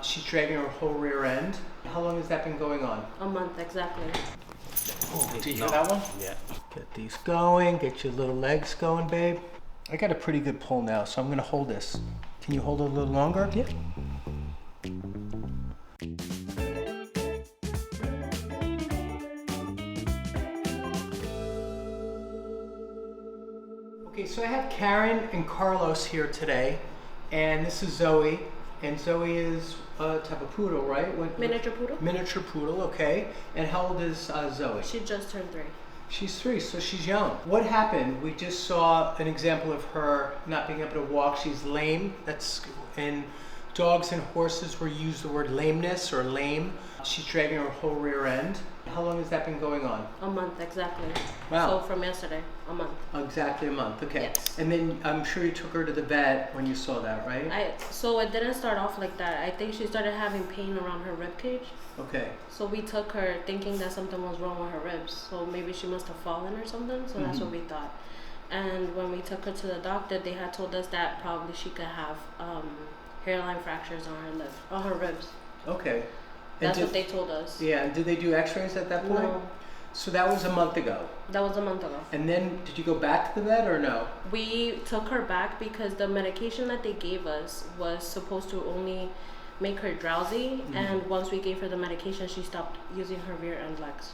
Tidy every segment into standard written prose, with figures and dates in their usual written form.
She's dragging her whole rear end. How long has that been going on? A month, exactly. Oh, did you hear that one? Yeah. Get these going, get your little legs going, babe. I got a pretty good pull now, so I'm gonna hold this. Can you hold it a little longer? Yeah. Okay, so I have Karen and Carlos here today, and this is Zoe. And Zoe is a type of poodle, right? Miniature poodle. Miniature poodle, okay. And how old is Zoe? She just turned 3. She's 3, so she's young. What happened? We just saw an example of her not being able to walk. She's lame. That's in dogs and horses where you use the word lameness or lame. She's dragging her whole rear end. How long has that been going on? A month, exactly. Wow. So from yesterday, a month. Exactly a month, okay. Yes. And then I'm sure you took her to the vet when you saw that, right? So it didn't start off like that. I think she started having pain around her rib cage. Okay. So we took her thinking that something was wrong with her ribs. So maybe she must have fallen or something. So that's what we thought. And when we took her to the doctor, they had told us that probably she could have hairline fractures on her ribs. Okay. That's what they told us. Yeah, and did they do x-rays at that point? No. So that was a month ago. That was a month ago. And then did you go back to the vet or no? We took her back because the medication that they gave us was supposed to only make her drowsy, and once we gave her the medication, she stopped using her rear end legs.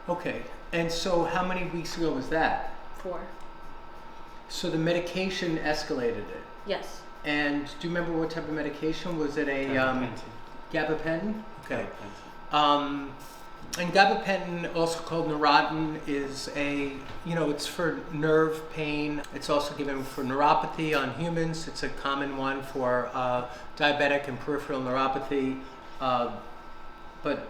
Okay. And so how many weeks ago was that? 4. So the medication escalated it? Yes. And do you remember what type of medication? Was it a gabapentin? Okay. And gabapentin, also called Neurontin, is it's for nerve pain. It's also given for neuropathy on humans. It's a common one for diabetic and peripheral neuropathy. But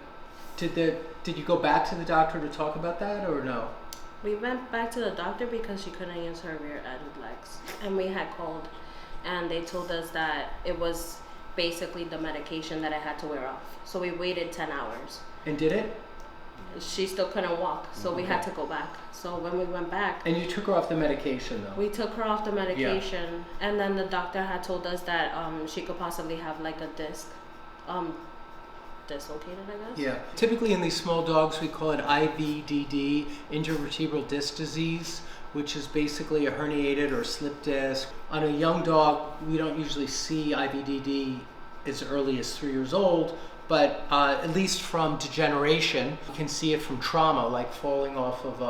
did you go back to the doctor to talk about that or no? We went back to the doctor because she couldn't use her rear end legs. And we had called, and they told us that it was basically the medication that I had to wear off. So we waited 10 hours. And did it? She still couldn't walk, so we had to go back. So when we went back... And you took her off the medication, though? We took her off the medication, and then the doctor had told us that she could possibly have like a disc. Dislocated, I guess? Yeah. Typically in these small dogs, we call it IVDD, intervertebral disc disease, which is basically a herniated or slip disc. On a young dog, we don't usually see IVDD as early as 3 years old, but at least from degeneration, you can see it from trauma, like falling off of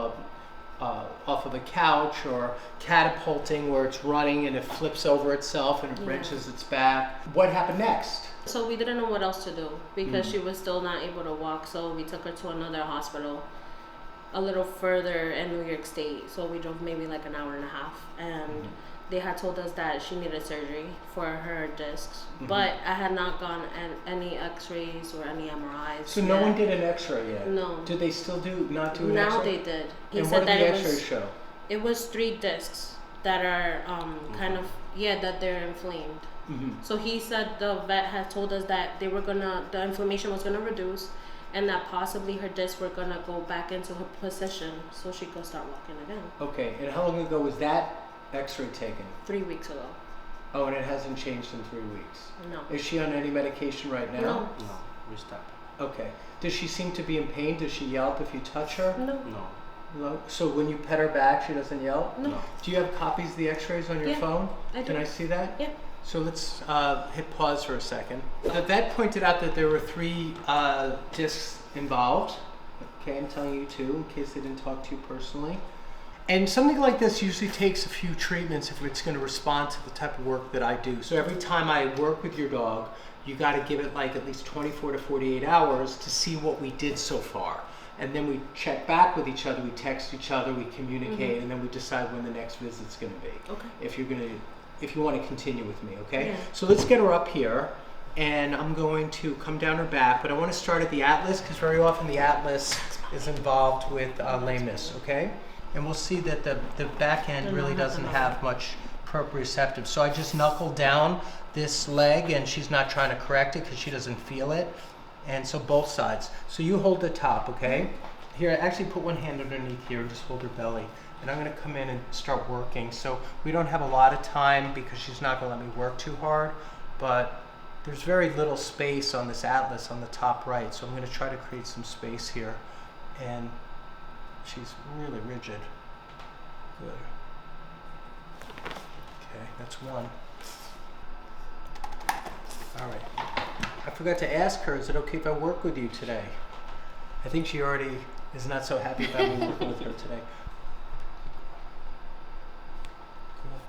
a couch or catapulting where it's running and it flips over itself and it wrenches its back. What happened next? So we didn't know what else to do because she was still not able to walk, so we took her to another hospital a little further in New York State. So we drove maybe like an hour and a half, and they had told us that she needed surgery for her discs, but I had not gone any x-rays or any MRIs. So no one did an x-ray yet? No. Did they still not do an now x-ray? They did. He and said what did that the x-rays show? It was 3 discs that are that they're inflamed. So he said the vet had told us that the inflammation was gonna reduce, and that possibly her discs were gonna go back into her position so she could start walking again. Okay, and how long ago was that x-ray taken? 3 weeks ago. Oh, and it hasn't changed in 3 weeks? No. Is she on any medication right now? No. No, we stopped. Okay. Does she seem to be in pain? Does she yelp if you touch her? No. No. So when you pet her back, she doesn't yelp? No. Do you have copies of the x-rays on your phone? I do. Can I see that? Yeah. So let's hit pause for a second. The vet pointed out that there were 3 discs involved. Okay, I'm telling you 2 in case they didn't talk to you personally. And something like this usually takes a few treatments if it's going to respond to the type of work that I do. So every time I work with your dog, you got to give it like at least 24 to 48 hours to see what we did so far. And then we check back with each other, we text each other, we communicate, and then we decide when the next visit's going to be. Okay. If you want to continue with me, okay? Yeah. So let's get her up here, and I'm going to come down her back, but I want to start at the atlas because very often the atlas is involved with lameness, okay? And we'll see that the back end really doesn't have much proprioceptive. So I just knuckle down this leg, and she's not trying to correct it because she doesn't feel it. And so both sides. So you hold the top, okay? Here, actually put one hand underneath here and just hold her belly. And I'm gonna come in and start working. So we don't have a lot of time because she's not gonna let me work too hard, but there's very little space on this atlas on the top right, so I'm going to try to create some space here. And she's really rigid. Good. Okay, that's one. All right. I forgot to ask her, is it okay if I work with you today? I think she already is not so happy about me working with her today. Cool.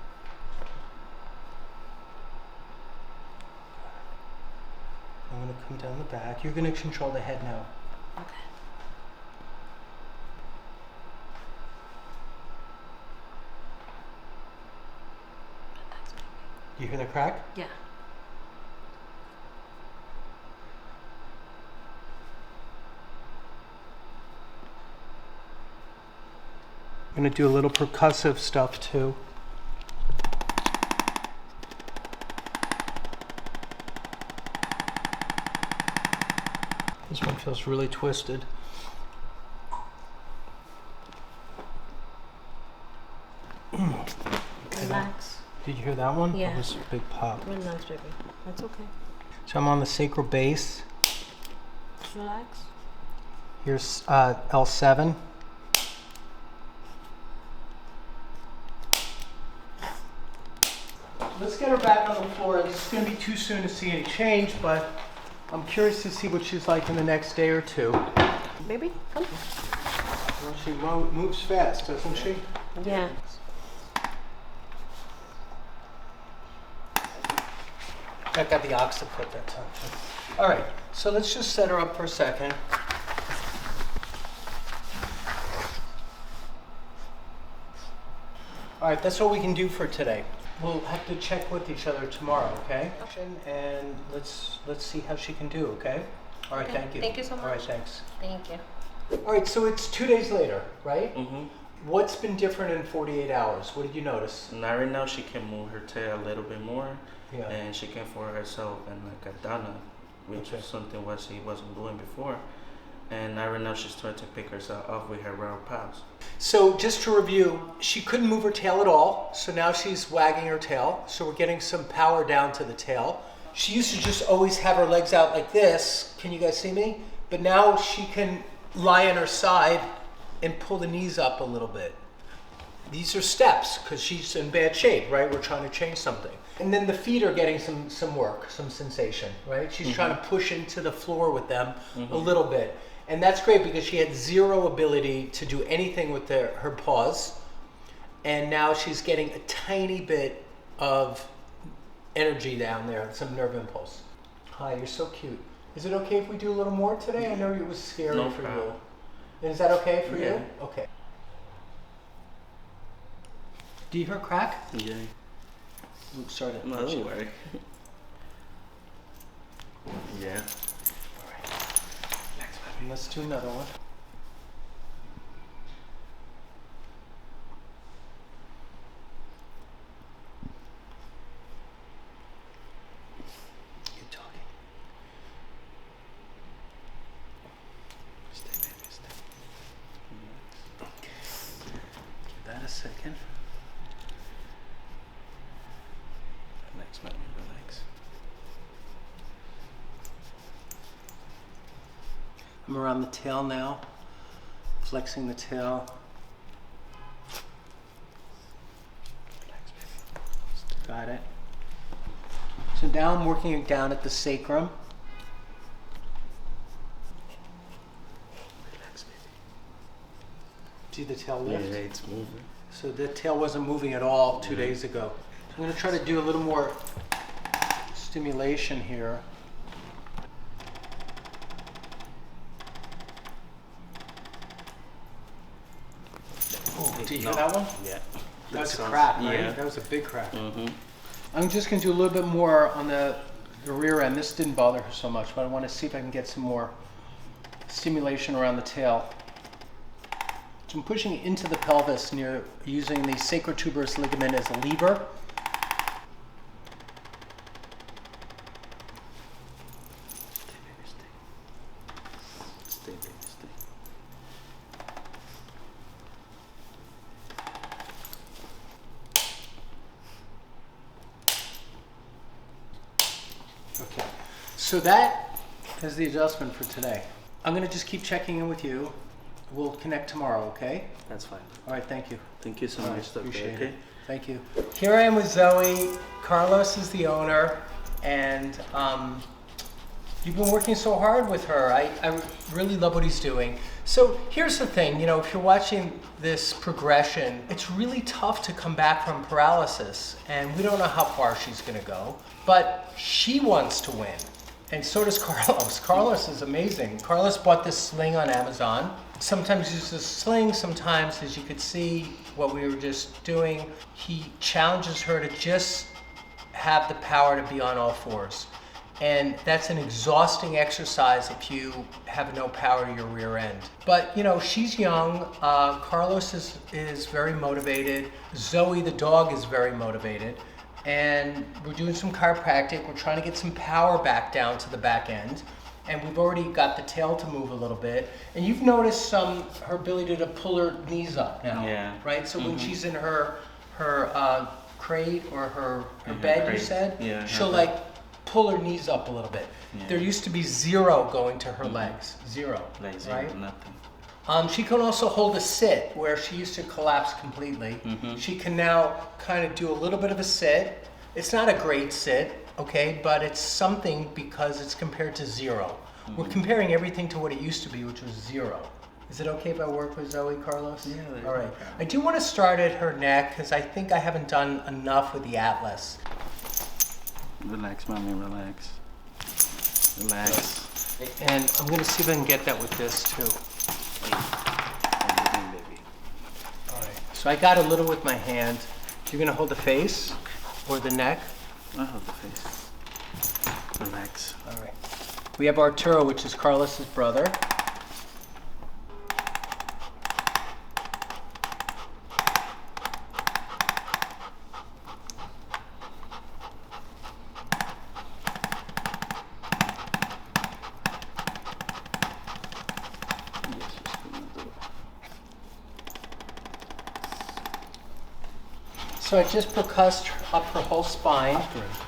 I'm going to come down the back. You're going to control the head now. Okay. You hear the crack? Yeah. I'm going to do a little percussive stuff too. This one feels really twisted. Relax. Did you hear that one? Yeah. That was a big pop. Relax, baby. That's okay. So I'm on the sacral base. Relax. Here's L7. Let's get her back on the floor. It's going to be too soon to see any change, but I'm curious to see what she's like in the next day or two. Baby, come. Well, she moves fast, doesn't she? Yeah. I got the occiput that time. All right, so let's just set her up for a second. All right, that's what we can do for today. We'll have to check with each other tomorrow, okay? And let's see how she can do, okay? All right, Okay. thank you. Thank you so All right, much. thanks. Thank you. All right, so it's 2 days later, right? Mm-hmm. What's been different in 48 hours? What did you notice? Now right now she can move her tail a little bit more, Yeah. and she can for herself and like a Dana, which Okay. is something what she wasn't doing before. And now right now she's starting to pick herself up with her real paws. So just to review, she couldn't move her tail at all, so now she's wagging her tail, so we're getting some power down to the tail. She used to just always have her legs out like this. Can you guys see me? But now she can lie on her side and pull the knees up a little bit. These are steps, because she's in bad shape, right? We're trying to change something. And then the feet are getting some work, some sensation, right? She's trying to push into the floor with them a little bit. And that's great because she had zero ability to do anything with her paws. And now she's getting a tiny bit of energy down there, some nerve impulse. Hi, you're so cute. Is it okay if we do a little more today? I know it was scary No for problem. you. Is that okay for Yeah. you? Okay. Do you hear a crack? Yeah. Oops, sorry to No, touch don't you. worry. Yeah. And let's do another one. Keep talking. Stay, baby, stay. Okay. Give that a second. Relax, mommy, relax. I'm around the tail now, flexing the tail. Relax, baby. Got it. So now I'm working it down at the sacrum. Relax, baby. See the tail Yeah, lift? it's moving. So the tail wasn't moving at all 2 days ago. So I'm going to try to do a little more stimulation here. Did you hear that one? Yeah. That was a sounds- crack, right? Yeah. That was a big crack. Mm-hmm. I'm just going to do a little bit more on the rear end. This didn't bother her so much, but I want to see if I can get some more stimulation around the tail. So I'm pushing it into the pelvis near using the sacrotuberous ligament as a lever. Stay, baby, stay. Stay, baby, stay. Okay. So that is the adjustment for today. I'm gonna just keep checking in with you. We'll connect tomorrow, okay? That's fine. All right, thank you. Thank you so All right, much, Doctor. appreciate Okay. it. Thank you. Here I am with Zoe. Carlos is the owner, and you've been working so hard with her. I really love what he's doing. So here's the thing, you know, if you're watching this progression, it's really tough to come back from paralysis, and we don't know how far she's gonna go, but she wants to win. And so does Carlos. Carlos is amazing. Carlos bought this sling on Amazon. Sometimes uses a sling, sometimes, as you could see what we were just doing, he challenges her to just have the power to be on all fours. And that's an exhausting exercise if you have no power to your rear end. But you know, she's young, Carlos is very motivated, Zoe the dog is very motivated, and we're doing some chiropractic. We're trying to get some power back down to the back end, and we've already got the tail to move a little bit. And you've noticed her ability to pull her knees up now, Yeah. right? So when she's in her crate or her bed, crate. you said, Yeah, she'll her bed. like pull her knees up a little bit. Yeah. There used to be 0 going to her legs, 0, Like right? nothing. She can also hold a sit where she used to collapse completely. She can now kind of do a little bit of a sit. It's not a great sit, okay, but it's something because it's compared to 0. We're comparing everything to what it used to be, which was 0. Is it okay if I work with Zoe, Carlos? Yeah, there's All no right. problem. I do want to start at her neck because I think I haven't done enough with the Atlas. Relax, mommy, relax. Relax. And I'm going to see if I can get that with this too. Everything, baby. All right. So I got a little with my hand. You're going to hold the face or the neck. I hold the face. Relax. All right. We have Arturo, which is Carlos's brother. So I just percussed up her whole spine.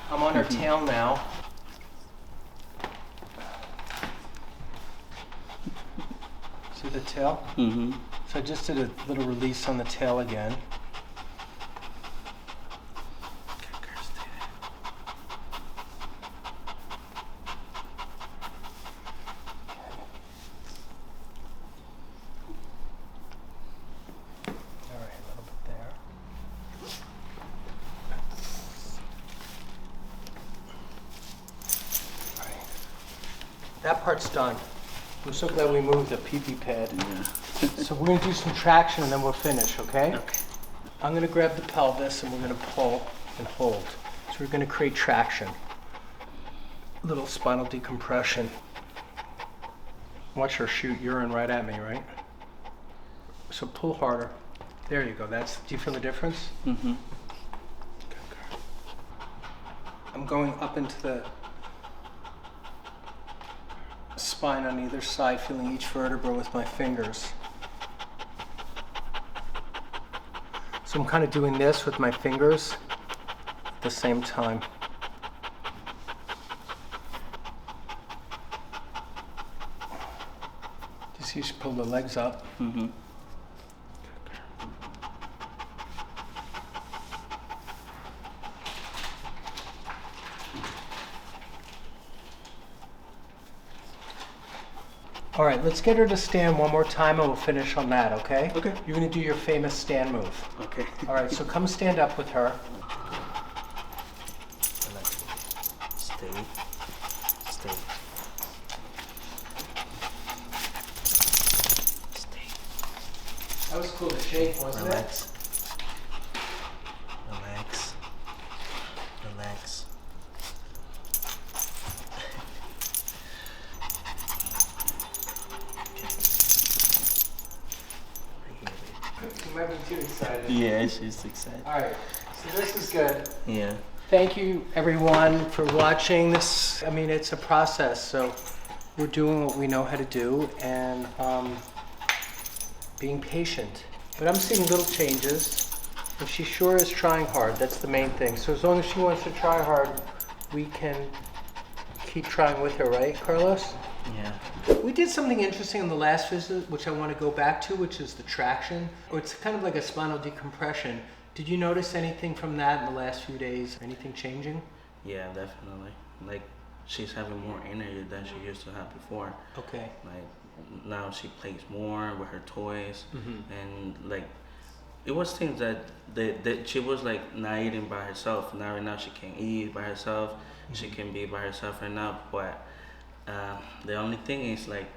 I'm on her tail now. See the tail? Mm-hmm. So I just did a little release on the tail again. All right, a little bit there. All right. That part's done. I'm so glad we moved the pee-pee pad. Yeah. So we're gonna do some traction and then we'll finish, okay? Okay. I'm gonna grab the pelvis and we're gonna pull and hold. So we're gonna create traction. A little spinal decompression. Watch her shoot urine right at me, right? So pull harder. There you go. Do you feel the difference? Mm-hmm. I'm going up into the spine on either side, feeling each vertebra with my fingers. So I'm kind of doing this with my fingers at the same time. Just you should pull the legs up. Mm-hmm. All right, let's get her to stand one more time and we'll finish on that, okay? Okay. You're gonna do your famous stand move. Okay. All right, so come stand up with her. Relax. Stay. Stay. Stay. That was cool to shake, wasn't it? Relax. Relax. Relax. You might be too excited. Yeah, she's excited. All right, so this is good. Yeah. Thank you, everyone, for watching this. I mean, it's a process, so we're doing what we know how to do and being patient. But I'm seeing little changes, and she sure is trying hard. That's the main thing. So as long as she wants to try hard, we can keep trying with her, right, Carlos? Yeah. We did something interesting in the last visit, which I want to go back to, which is the traction. Or it's kind of like a spinal decompression. Did you notice anything from that in the last few days? Anything changing? Yeah, definitely. Like, she's having more energy than she used to have before. Okay. Like, now she plays more with her toys. Mm-hmm. And, like, it was things that she was, like, not eating by herself. Now, right now, she can eat by herself. Mm-hmm. She can be by herself right now. But the only thing is, like,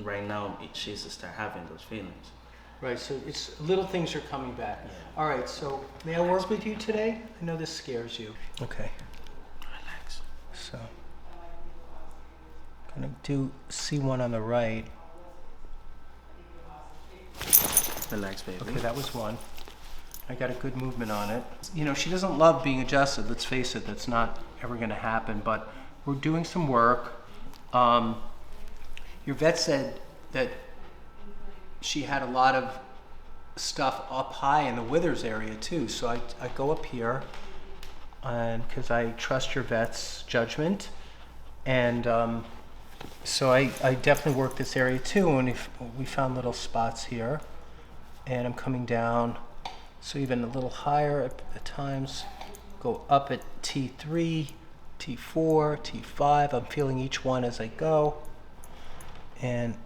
right now, she's start having those feelings. Right, so it's little things are coming back. Yeah. All right, so may I work with you today? I know this scares you. Okay. Relax. So, gonna do C1 on the right. Relax, baby. Okay, that was one. I got a good movement on it. You know, she doesn't love being adjusted. Let's face it, that's not ever gonna happen, but we're doing some work. Your vet said that she had a lot of stuff up high in the withers area too. So I go up here and because I trust your vet's judgment. And so I definitely work this area too. And if we found little spots here and I'm coming down. So even a little higher at times, go up at T3, T4, T5. I'm feeling each one as I go. And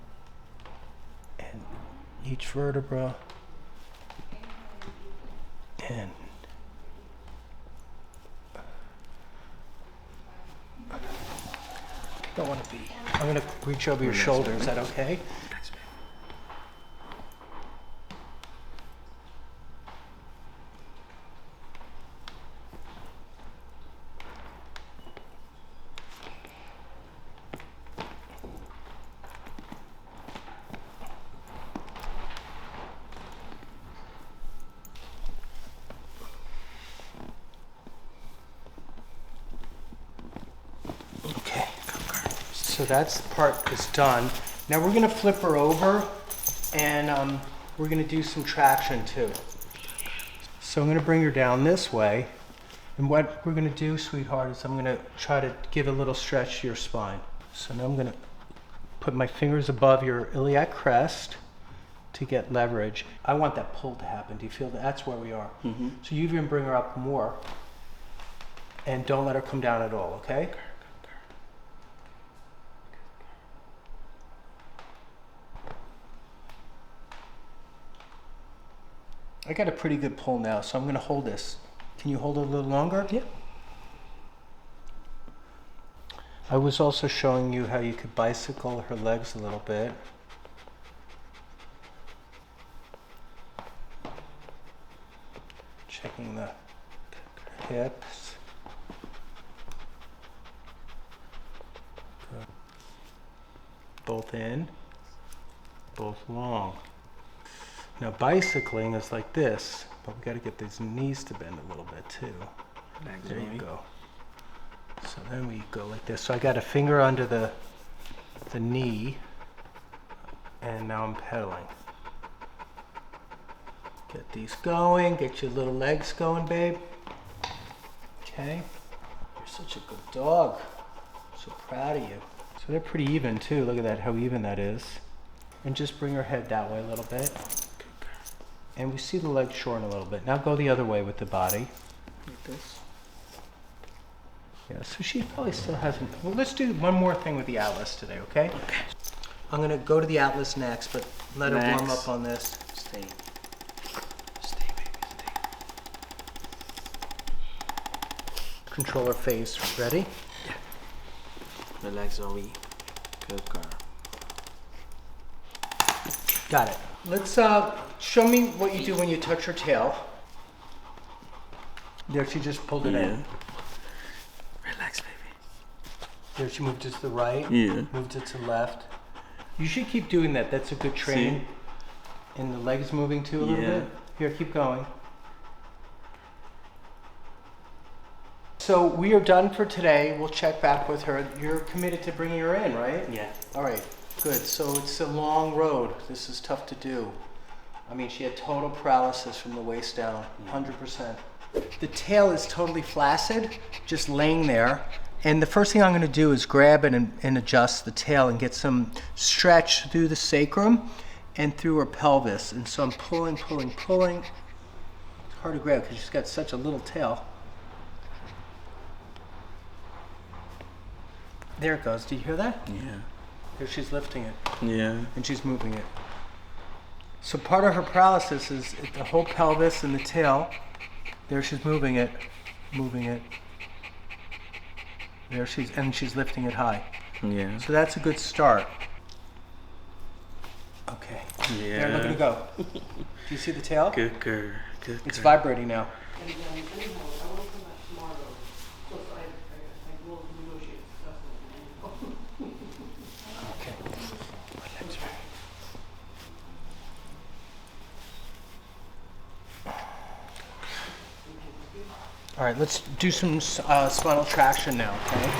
each vertebra, and don't want to be. I'm going to reach over your shoulder. Is that okay? So that's the part that's done. Now we're gonna flip her over and we're gonna do some traction too. So I'm gonna bring her down this way. And what we're gonna do, sweetheart, is I'm gonna try to give a little stretch to your spine. So now I'm gonna put my fingers above your iliac crest to get leverage. I want that pull to happen. Do you feel that? That's where we are. Mm-hmm. So you even bring her up more and don't let her come down at all, okay? I got a pretty good pull now, so I'm going to hold this. Can you hold it a little longer? Yeah. I was also showing you how you could bicycle her legs a little bit. Checking the hips. Good. Both in, both long. Now bicycling is like this, but we got to get these knees to bend a little bit too. There you go. So then we go like this. So I got a finger under the knee, and now I'm pedaling. Get these going. Get your little legs going, babe. Okay. You're such a good dog. So proud of you. So they're pretty even too. Look at that, how even that is. And just bring her head that way a little bit. And we see the legs shorten a little bit. Now go the other way with the body. Like this. Yeah, so she probably still hasn't. Well, let's do one more thing with the atlas today, okay? Okay. I'm gonna go to the atlas next, but let her warm Next. up on this. Stay. Stay, baby, stay. Control her face. Ready? Yeah. Relax, Zoe. Good girl. Got it. Let's show me what you do when you touch her tail. There, she just pulled it in. Relax, baby. There, she moved it to the right. Yeah. Moved it to the left. You should keep doing that. That's a good training. And the legs moving too a little Yeah. bit. Here, keep going. So we are done for today. We'll check back with her. You're committed to bringing her in, right? Yeah. All right, good. So it's a long road. This is tough to do. I mean, she had total paralysis from the waist down, 100%. The tail is totally flaccid, just laying there, And the first thing I'm going to do is grab and adjust the tail and get some stretch through the sacrum and through her pelvis. And so I'm pulling. It's hard to grab because she's got such a little tail. There it goes. Do you hear that? Yeah. There, she's lifting it. Yeah. And she's moving it. So part of her paralysis is the whole pelvis and the tail. There she's moving it. There she's lifting it high. Yeah. So that's a good start. Okay. Yeah. There, look at it go. Do you see the tail? Good girl. It's vibrating now. Okay. All right, let's do some spinal traction now, okay?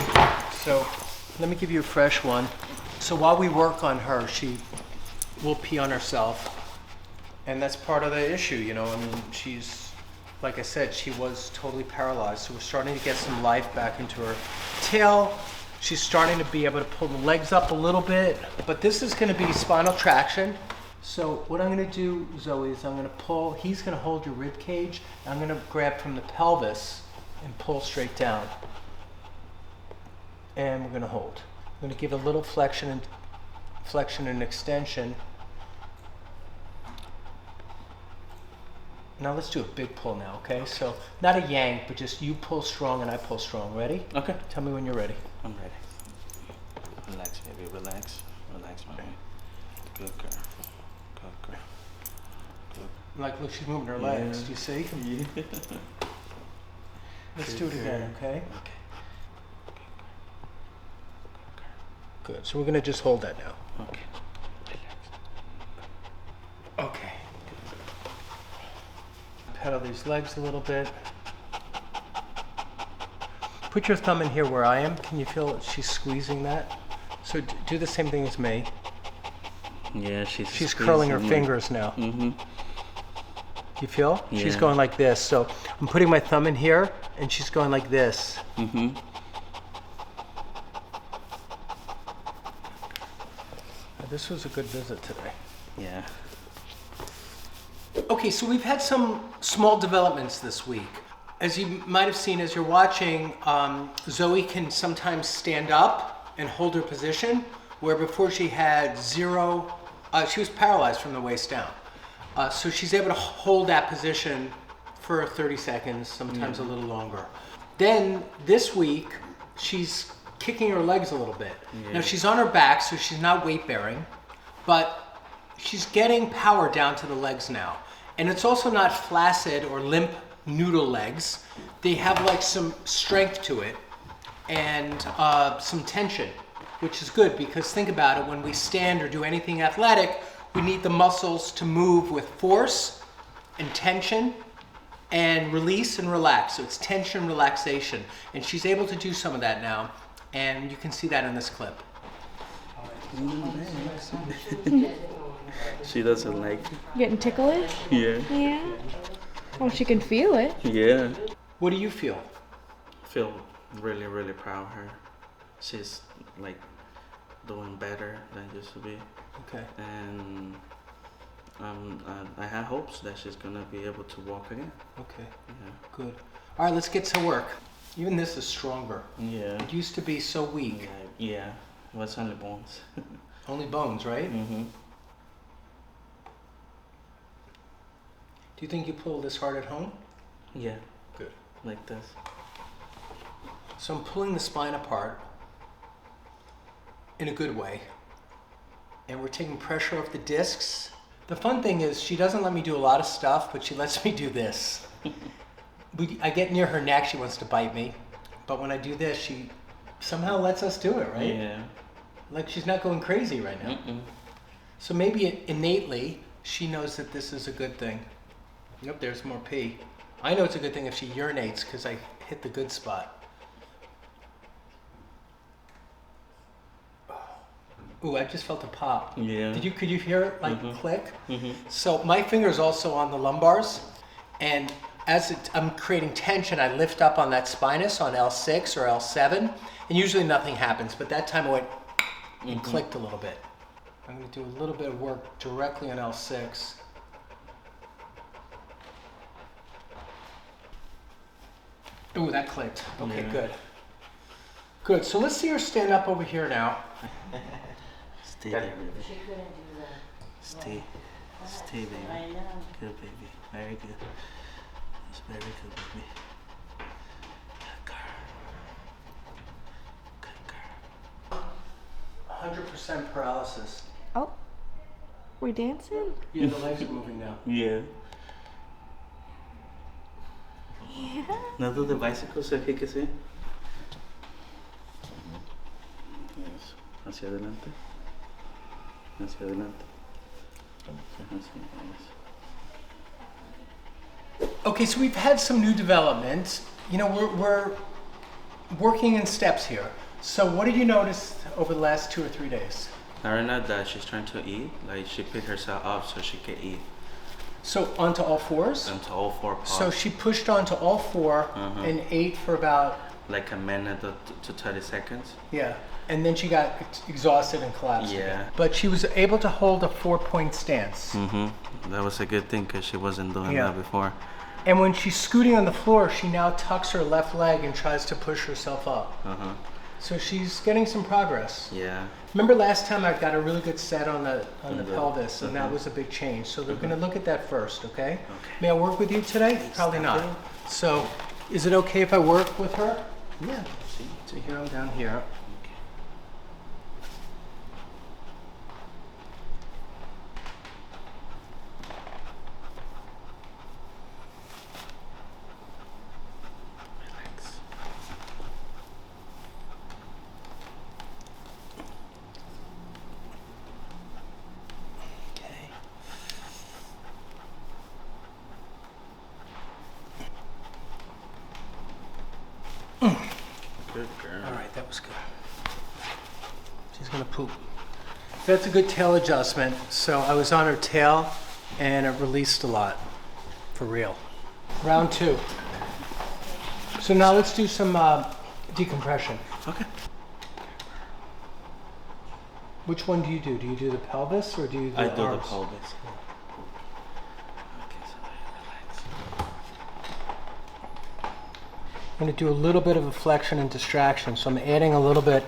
So let me give you a fresh one. So while we work on her, she will pee on herself. And that's part of the issue, you know. I mean, she's, like I said, she was totally paralyzed. So we're starting to get some life back into her tail. She's starting to be able to pull the legs up a little bit. But this is going to be spinal traction. So what I'm going to do, Zoe, is I'm going to pull, he's going to hold your rib cage. I'm going to grab from the pelvis and pull straight down. And we're going to hold. I'm going to give a little flexion and extension. Now let's do a big pull now, okay? So not a yank, but just you pull strong and I pull strong. Ready? Okay. Tell me when you're ready. I'm ready. Relax, baby. Relax, my baby. Good girl. Like, look, she's moving her legs. Do you see? Yeah. Let's do it again, okay? Good. So we're going to just hold that now. Okay. Okay. Pedal these legs a little bit. Put your thumb in here where I am. Can you feel she's squeezing that? So do the same thing as me. Yeah, she's curling her fingers now. Mm-hmm. You feel? Yeah. She's going like this. So I'm putting my thumb in here, and she's going like this. Mm-hmm. This was a good visit today. Yeah. Okay, so we've had some small developments this week. As you might have seen as you're watching, Zoe can sometimes stand up and hold her position, where before she had zero, she was paralyzed from the waist down. So she's able to hold that position for 30 seconds, sometimes a little longer. Then this week, she's kicking her legs a little bit. Yeah. Now she's on her back, so she's not weight bearing, but she's getting power down to the legs now. And it's also not flaccid or limp noodle legs. They have like some strength to it and some tension, which is good because think about it, when we stand or do anything athletic, we need the muscles to move with force and tension and release and relax. So it's tension, relaxation. And she's able to do some of that now. And you can see that in this clip. She doesn't like it. Getting ticklish? Yeah. Yeah. Well, she can feel it. Yeah. What do you feel? I feel really, really proud of her. She's like doing better than used to be. Okay. And I have hopes that she's gonna be able to walk again. Okay. Yeah. Good. All right, let's get to work. Even this is stronger. Yeah. It used to be so weak. Yeah. It was only bones. Only bones, right? Mm-hmm. Do you think you pull this hard at home? Yeah. Good. Like this. So I'm pulling the spine apart in a good way. And we're taking pressure off the discs. The fun thing is she doesn't let me do a lot of stuff, but she lets me do this. I get near her neck, she wants to bite me. But when I do this, she somehow lets us do it, right? Yeah. Like she's not going crazy right now. Mm-mm. So maybe innately, she knows that this is a good thing. Yep, there's more pee. I know it's a good thing if she urinates because I hit the good spot. Ooh, I just felt a pop. Yeah. Could you hear it like click? Mm-hmm. So my finger's also on the lumbars, and I'm creating tension, I lift up on that spinous on L6 or L7, and usually nothing happens, but that time it went and clicked a little bit. I'm going to do a little bit of work directly on L6. Ooh, that clicked. Okay, good. Good, so let's see her stand up over here now. Stay there, baby. Stay, baby. Good, baby. Very good. That's very good, baby. Good girl. Good girl. 100% paralysis. Oh, we're dancing? Yeah, the legs are moving now. Yeah. ¿No do the bicycle so que sí? Eso. Hacia adelante. Hacia adelante. Okay, so we've had some new developments. You know, we're working in steps here. So what did you notice over the last 2 or 3 days? Right now that she's trying to eat, like she picked herself up so she can eat. So onto all fours? Onto all 4 paws. So she pushed onto all 4 and ate for about... Like a minute to 30 seconds. Yeah, and then she got exhausted and collapsed. Yeah. Again. But she was able to hold a 4-point stance. That was a good thing because she wasn't doing that before. And when she's scooting on the floor, she now tucks her left leg and tries to push herself up. So she's getting some progress. Yeah. Remember last time I got a really good set on the pelvis, and that was a big change. So they're going to look at that first, okay? May I work with you today? Probably not. So is it okay if I work with her? Yeah. So here I'm down here. Good girl. All right, that was good. She's gonna poop. That's a good tail adjustment. So I was on her tail and it released a lot, for real. Round 2. So now let's do some decompression. Okay. Which one do you do? Do you do the pelvis or do you do the arms? I do the pelvis. Okay, so relax. I'm going to do a little bit of a flexion and distraction. So I'm adding a little bit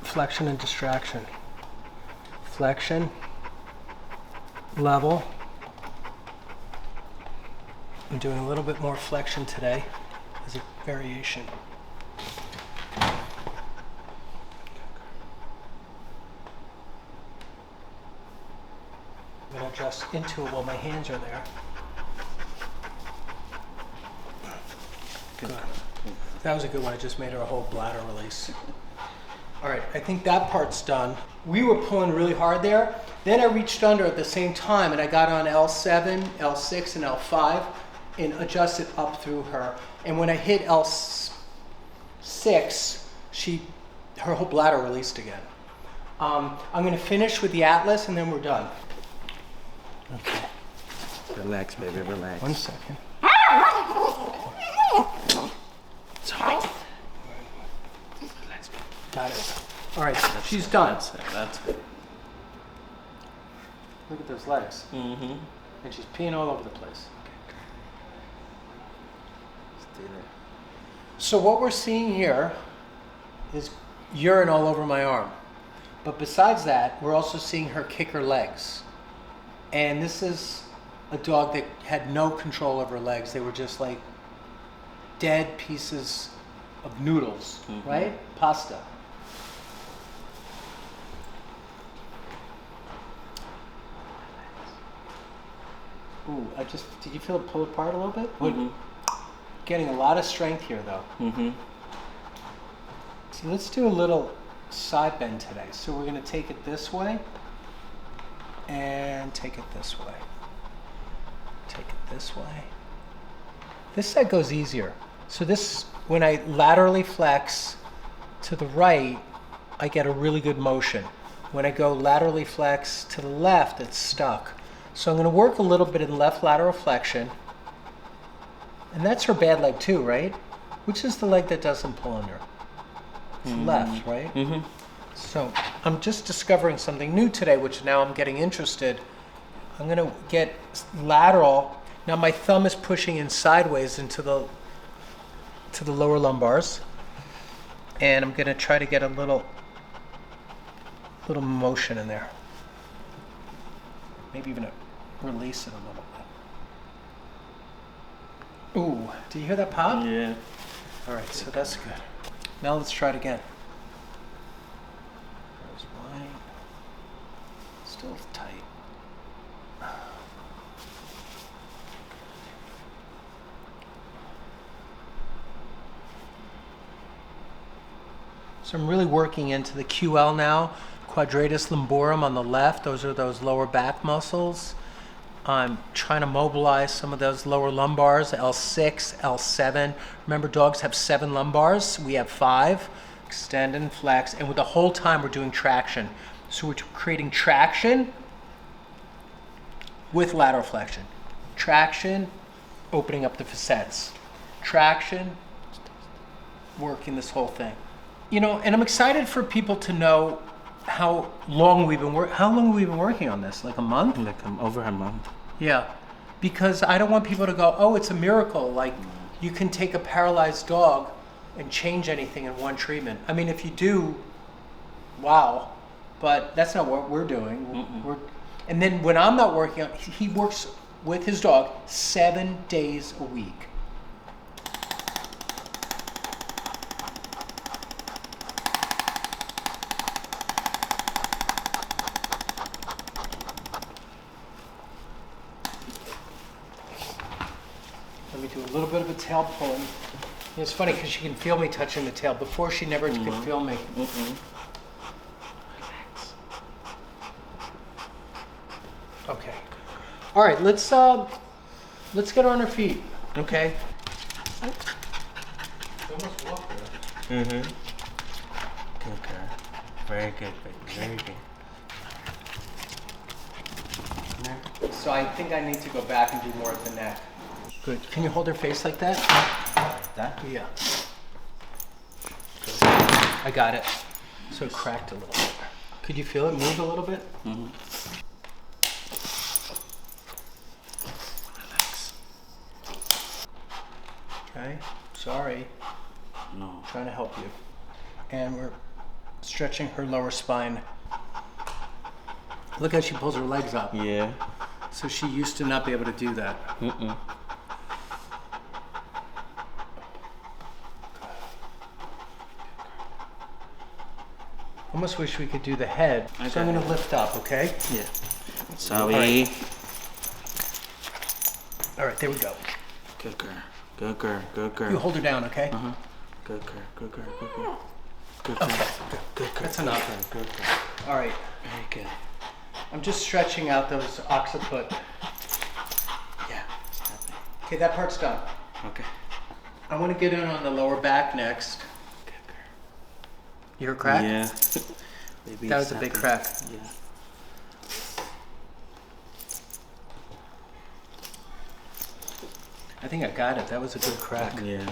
flexion and distraction. Flexion, level. I'm doing a little bit more flexion today as a variation. I'm going to adjust into it while my hands are there. Good. That was a good one. I just made her a whole bladder release. All right, I think that part's done. We were pulling really hard there. Then I reached under at the same time and I got on L7, L6, and L5 and adjusted up through her. And when I hit L6, her whole bladder released again. I'm gonna finish with the Atlas and then we're done. Okay. Relax, baby, relax. 1 second. Sorry. Got it. All right, she's done. That's it. Look at those legs. Mm-hmm. And she's peeing all over the place. Stay there. So what we're seeing here is urine all over my arm. But besides that, we're also seeing her kick her legs. And this is a dog that had no control over her legs. They were just like dead pieces of noodles, right? Pasta. Ooh, did you feel it pull apart a little bit? Getting a lot of strength here though. So let's do a little side bend today. So we're gonna take it this way and take it this way. Take it this way. This side goes easier. So this, when I laterally flex to the right, I get a really good motion. When I go laterally flex to the left, it's stuck. So I'm going to work a little bit in left lateral flexion, And that's her bad leg too, right? Which is the leg that doesn't pull under? It's left, right? Mm-hmm. So I'm just discovering something new today, which now I'm getting interested. I'm gonna get lateral. Now my thumb is pushing in sideways into the lower lumbars, and I'm gonna try to get a little motion in there. Maybe even release it a little bit. Ooh, do you hear that pop? Yeah. All right, so that's good. Now let's try it again. There's mine. Still tight. So I'm really working into the QL now. Quadratus lumborum on the left. Those are those lower back muscles. I'm trying to mobilize some of those lower lumbars, L6, L7. Remember, dogs have 7 lumbars. We have 5. Extend and flex. And with the whole time, we're doing traction. So we're creating traction with lateral flexion. Traction, opening up the facets. Traction, working this whole thing. You know, and I'm excited for people to know how long we've been working on this. Like a month? Like over a month. Yeah, because I don't want people to go, oh, it's a miracle. Like, you can take a paralyzed dog and change anything in one treatment. I mean, if you do, wow. But that's not what we're doing. And then when I'm not working on, he works with his dog 7 days a week. Let me do a little bit of a tail pulling. It's funny because she can feel me touching the tail. Before, she never could feel me. Okay. All right. Let's get her on her feet. Okay. Mm-hmm. Good girl. Very good, very good. So I think I need to go back and do more at the neck. Good. Can you hold her face like that? Like that? Yeah. Good. I got it. So it cracked a little bit. Could you feel it move a little bit? Mm-hmm. Okay. Sorry. No. Trying to help you. And we're stretching her lower spine. Look how she pulls her legs up. Yeah. So she used to not be able to do that. Almost wish we could do the head. So I'm going to lift up, okay? Yeah. Sorry. All right, there we go. Good girl. Good girl. Good girl. You hold her down, okay? Uh-huh. Good girl. Good girl. Good girl. Good girl. Okay, Good girl. That's enough. Good girl. All right. Very good. I'm just stretching out those occiput. Yeah. Stop it. Okay, that part's done. Okay. I want to get in on the lower back next. Good girl. You hear a crack? Yeah. Baby, That was a stop big it. crack. Yeah. I think I got it. That was a good crack. Yeah.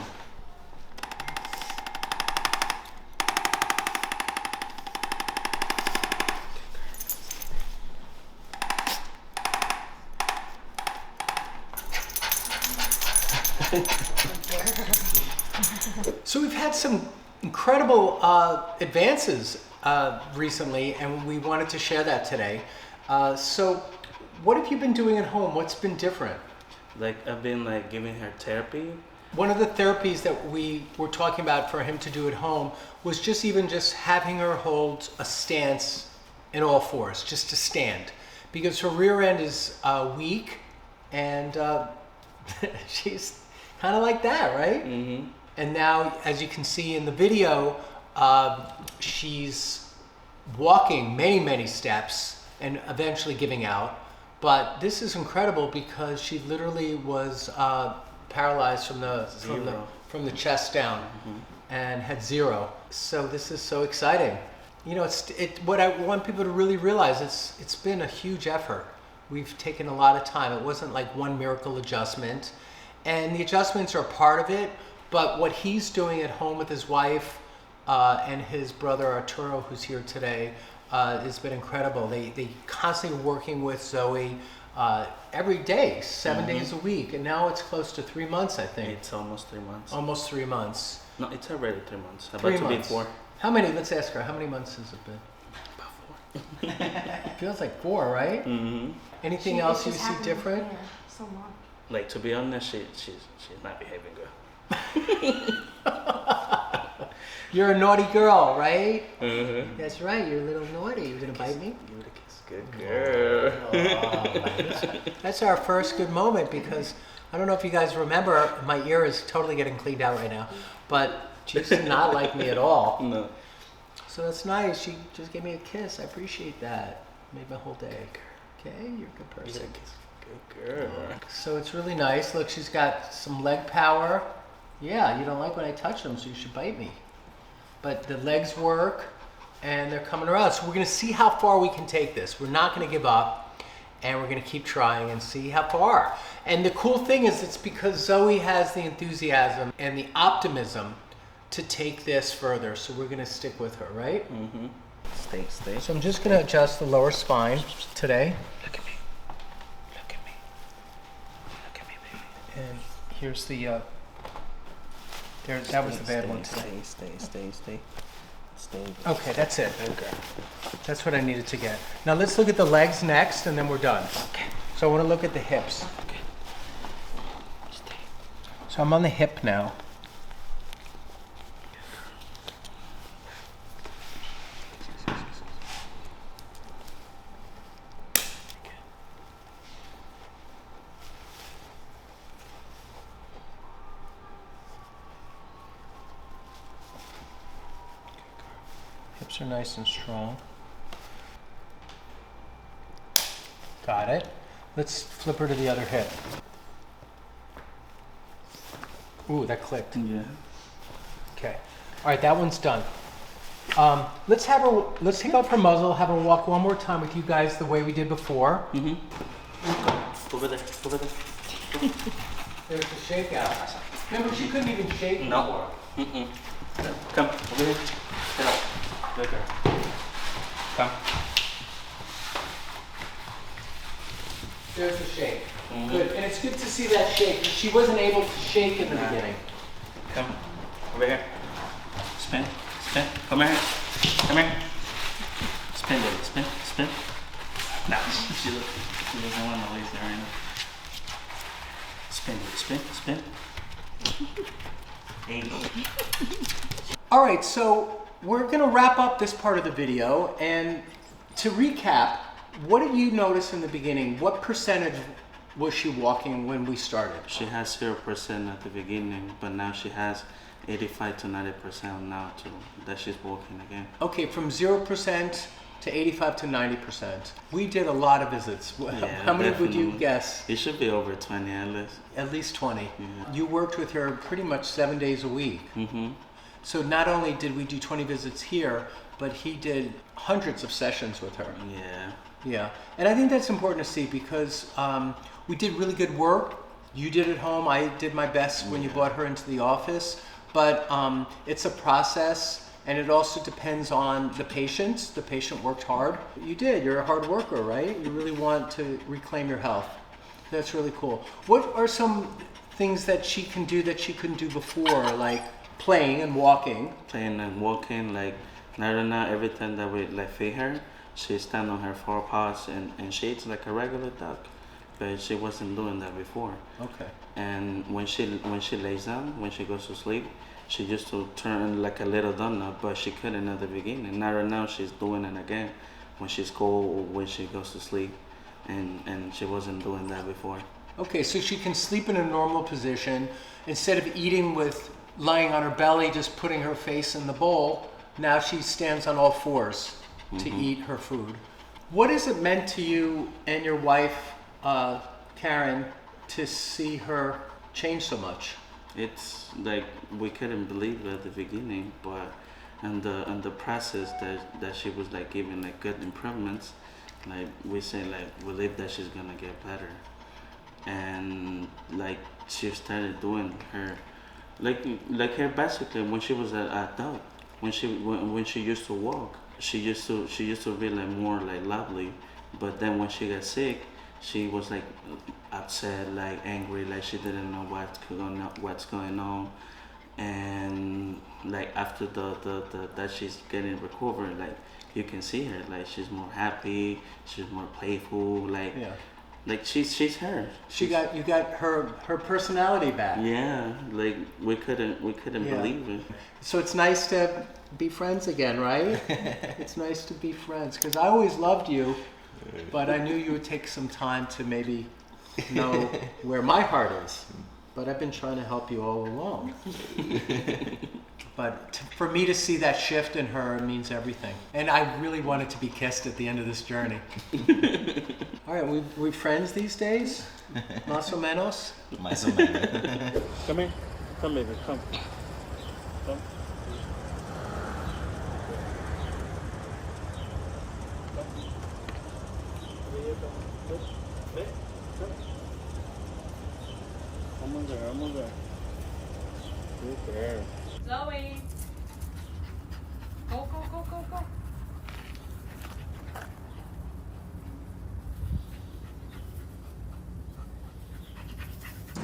So we've had some incredible advances recently, and we wanted to share that today. So what have you been doing at home? What's been different? Like I've been like giving her therapy. One of the therapies that we were talking about for him to do at home was just having her hold a stance in all fours, just to stand. Because her rear end is weak, and she's kind of like that, right? Mm-hmm. And now, as you can see in the video, she's walking many, many steps and eventually giving out. But this is incredible because she literally was paralyzed from the chest down, and had 0. So this is so exciting. You know, what I want people to really realize, it's been a huge effort. We've taken a lot of time. It wasn't like one miracle adjustment. and the adjustments are part of it, but what he's doing at home with his wife and his brother Arturo, who's here today, has been incredible. They constantly working with Zoe every day, 7 days a week, and now it's close to 3 months, I think. It's almost 3 months. Almost 3 months. No, it's already 3 months. About 3 to be months. 4. How many? Let's ask her. How many months has it been? About 4. It feels like 4, right? Mm-hmm. Anything else you see different? So long. Like, to be honest, she's not behaving good. You're a naughty girl, right? Mm-hmm. That's right. You're a little naughty. You're gonna bite me? Give it a kiss. Good girl. That's our first good moment, because I don't know if you guys remember, my ear is totally getting cleaned out right now, but she used to not like me at all. No. So that's nice. She just gave me a kiss. I appreciate that. Made my whole day. Okay, you're a good person. Good girl. So it's really nice. Look, she's got some leg power. Yeah, you don't like when I touch them, so you should bite me. But the legs work, and they're coming around. So we're gonna see how far we can take this. We're not gonna give up, and we're gonna keep trying and see how far. And the cool thing is, it's because Zoe has the enthusiasm and the optimism to take this further. So we're gonna stick with her, right? Mm-hmm. Stay. So I'm just gonna adjust the lower spine today. Look at me. Look at me. Look at me, baby. And here's the, that was the bad one today. Stay. Okay, that's it. Okay. That's what I needed to get. Now let's look at the legs next, and then we're done. Okay. So I want to look at the hips. Okay. Stay. So I'm on the hip now. Hips are nice and strong. Got it. Let's flip her to the other hip. Ooh, that clicked. Yeah. Okay. All right, that one's done. Let's take off her muzzle, have her walk one more time with you guys the way we did before. Mm-hmm. Over there. There's the shakeout. Remember, she couldn't even shake No. before. Mm-mm. Come, over here. Get up. Good girl. Come. There's the shake. Mm-hmm. Good. And it's good to see that shake. She wasn't able to shake in the beginning. Come. Over here. Spin. Come here. Spin, baby. Spin. Nah, she doesn't want to lace there right now. Spin. Hey. All right, so we're gonna wrap up this part of the video, and to recap, what did you notice in the beginning? What percentage was she walking when we started? She has 0% at the beginning, but now she has 85 to 90% now too, that she's walking again. Okay, from 0% to 85 to 90%. We did a lot of visits. Yeah, How many would you definitely. guess? It should be over 20 at least. At least 20. Yeah. You worked with her pretty much 7 days a week. Mm-hmm. So not only did we do 20 visits here, but he did hundreds of sessions with her. Yeah. Yeah, and I think that's important to see, because we did really good work. You did at home. I did my best when you brought her into the office. But it's a process, and it also depends on the patient. The patient worked hard. You did. You're a hard worker, right? You really want to reclaim your health. That's really cool. What are some things that she can do that she couldn't do before, like playing and walking? Playing and walking, like now every time that we like feed her, she stand on her forepaws and she eats like a regular duck, but she wasn't doing that before. Okay. And when she lays down, when she goes to sleep, she used to turn like a little donut, but she couldn't at the beginning. Now right now she's doing it again when she's cold or when she goes to sleep, and she wasn't doing that before. Okay, so she can sleep in a normal position instead of eating with lying on her belly, just putting her face in the bowl. Now she stands on all fours to eat her food. What has it meant to you and your wife, Karen, to see her change so much? It's like we couldn't believe it at the beginning, but and the process that she was like giving like good improvements, like we say like we believe that she's gonna get better. and like she started doing her her basically when she was an adult, when she used to walk, she used to be like more like lovely, but then when she got sick, she was like upset, like angry, like she didn't know what's going on, and like after the that she's getting recovered, like you can see her, like she's more happy, she's more playful, like Yeah. like she's her. You got her personality back. Yeah, like we couldn't Yeah. believe it. So it's nice to be friends again, right? It's nice to be friends because I always loved you, but I knew you would take some time to maybe know where my heart is. But I've been trying to help you all along. But for me to see that shift in her means everything. And I really wanted to be kissed at the end of this journey. All right, we friends these days? Más o menos? Más o menos. Come here, come baby, come. Almost there. Good girl. Zoe. Go.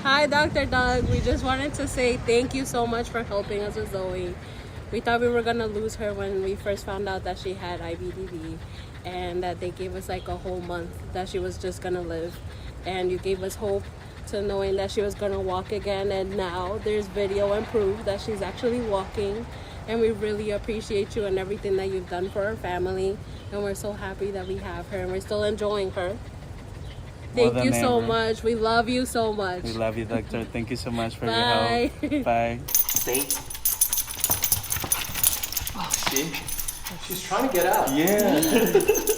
Hi, Dr. Doug. We just wanted to say thank you so much for helping us with Zoe. We thought we were going to lose her when we first found out that she had IBDD and that they gave us like a whole month that she was just going to live. And you gave us hope to knowing that she was going to walk again. And now there's video and proof that she's actually walking. And we really appreciate you and everything that you've done for our family. And we're so happy that we have her and we're still enjoying her. Thank you so much. We love you so much. We love you, doctor. Thank you so much for your Bye. help. Bye. Stay. Oh, see? She's trying to get out. Yeah.